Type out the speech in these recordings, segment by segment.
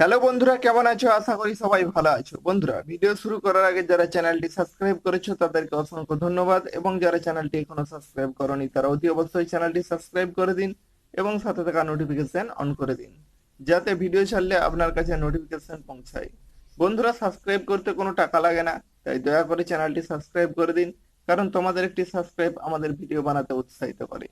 Hello বন্ধুরা, কেমন আছো? আশা করি সবাই ভালো আছো। বন্ধুরা, ভিডিও শুরু করার আগে যারা চ্যানেলটি সাবস্ক্রাইব করেছো তাদেরকে অসংখ্য ধন্যবাদ, এবং যারা চ্যানেলটি এখনো সাবস্ক্রাইব করোনি তারা অতি অবশ্যই চ্যানেলটি সাবস্ক্রাইব করে দিন এবং সাথে থাকা নোটিফিকেশন অন করে দিন, যাতে ভিডিও ছাড়লে আপনার কাছে নোটিফিকেশন পৌঁছায়। বন্ধুরা, সাবস্ক্রাইব করতে কোনো টাকা লাগে না, তাই দয়া করে চ্যানেলটি সাবস্ক্রাইব করে দিন, কারণ তোমাদের একটি সাবস্ক্রাইব আমাদের ভিডিও বানাতে উৎসাহিত করে।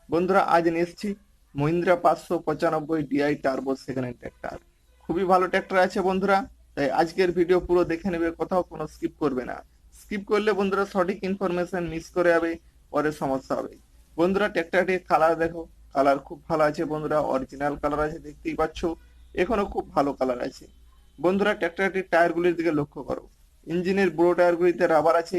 বন্ধুরা, আজ নিয়ে এসেছি Mahindra 595 DI turbo second hand tractor. খুবই ভালো ট্র্যাক্টর আছে বন্ধুরা, তাই আজকের ভিডিও পুরো দেখে নেবে, কোথাও কোনো স্কিপ করবে না। স্কিপ করলে বন্ধুরা সঠিক ইনফরমেশন মিস করে যাবে, পরে সমস্যা হবে। বন্ধুরা, ট্র্যাক্টরটির কালার দেখো, কালার খুব ভালো আছে বন্ধুরা, অরিজিনাল কালার আছে, দেখতেই পাচ্ছ। এখনো খুব ভালো কালার আছে। বন্ধুরা, ট্র্যাক্টরটির টায়ারগুলির দিকে লক্ষ্য করো। ইঞ্জিনের বড় টায়ারগুলিতে রাবার আছে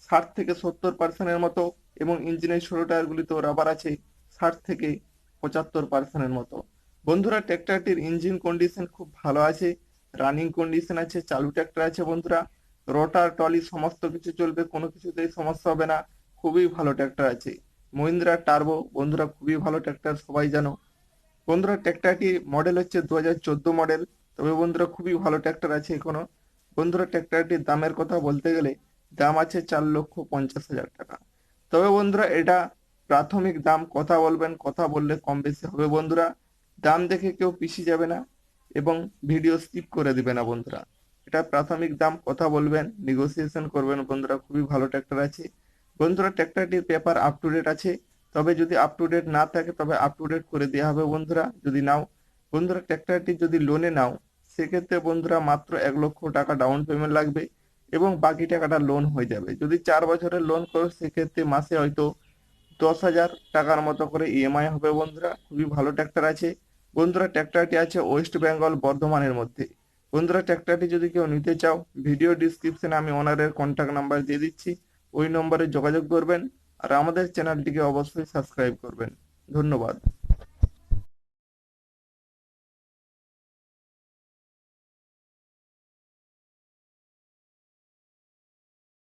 60 থেকে 70% মতো, এবং ইঞ্জিনের ছোট টায়ারগুলিতেও রাবার আছে 60 থেকে 75% মতো। বন্ধুরা, ট্র্যাক্টরটির ইঞ্জিন কন্ডিশন খুব ভালো আছে, রানিং কন্ডিশন আছে, চালু ট্র্যাক্টর আছে বন্ধুরা। রোটার টলি সমস্ত কিছু চলবে, কোনো কিছুতেই সমস্যা হবে না। খুবই ভালো ট্র্যাক্টর আছে। মহিন্দ্রা টার্বো বন্ধুরা, খুবই ভালো ট্র্যাক্টর, সবাই জানো। বন্ধুরা, ট্র্যাক্টরটি মডেল হচ্ছে 2014 মডেল। তবে বন্ধুরা, খুবই ভালো ট্র্যাক্টর আছে এখনো। বন্ধুরা, ট্র্যাক্টরটির দামের কথা বলতে গেলে দাম আছে 4,50,000 টাকা। তবে বন্ধুরা, এটা প্রাথমিক দাম, কথা বলবেন, কথা বললে কম বেশি হবে বন্ধুরা। দাম দেখে কেউ পিছিয়ে যাবে না, এবং ভিডিও স্কিপ করে দিবে না বন্ধুরা। এটা প্রাথমিক দাম, কথা বলবেন, নেগোসিয়েশন করবেন বন্ধুরা। খুবই ভালো ট্র্যাক্টর আছে বন্ধুরা। ট্র্যাক্টরটির পেপার আপ টু ডেট আছে, তবে যদি আপ টু ডেট না থাকে তবে আপ টু ডেট করে দেওয়া হবে বন্ধুরা, যদি নাও। বন্ধুরা, ট্র্যাক্টরটি যদি লোনে নাও, সেক্ষেত্রে বন্ধুরা মাত্র 1,00,000 টাকা ডাউন পেমেন্ট লাগবে, এবং বাকি টাকাটা লোন হয়ে যাবে। যদি 4 বছরের লোন করো, সেক্ষেত্রে মাসে হয়তো 10,000 টাকার মতো করে ইএমআই হবে বন্ধুরা। খুবই ভালো ট্র্যাক্টর আছে বন্ধুরা। ট্র্যাক্টরটি আছে ওয়েস্ট বেঙ্গল, বর্ধমানের মধ্যে। বন্ধুরা, ট্র্যাক্টরটি যদি কেউ নিতে চাও, ভিডিও ডিসক্রিপশনে আমি ওনারের কন্ট্যাক্ট নাম্বার দিয়ে দিচ্ছি, ওই নম্বরে যোগাযোগ করবেন। আর আমাদের চ্যানেলটিকে অবশ্যই সাবস্ক্রাইব করবেন। ধন্যবাদ।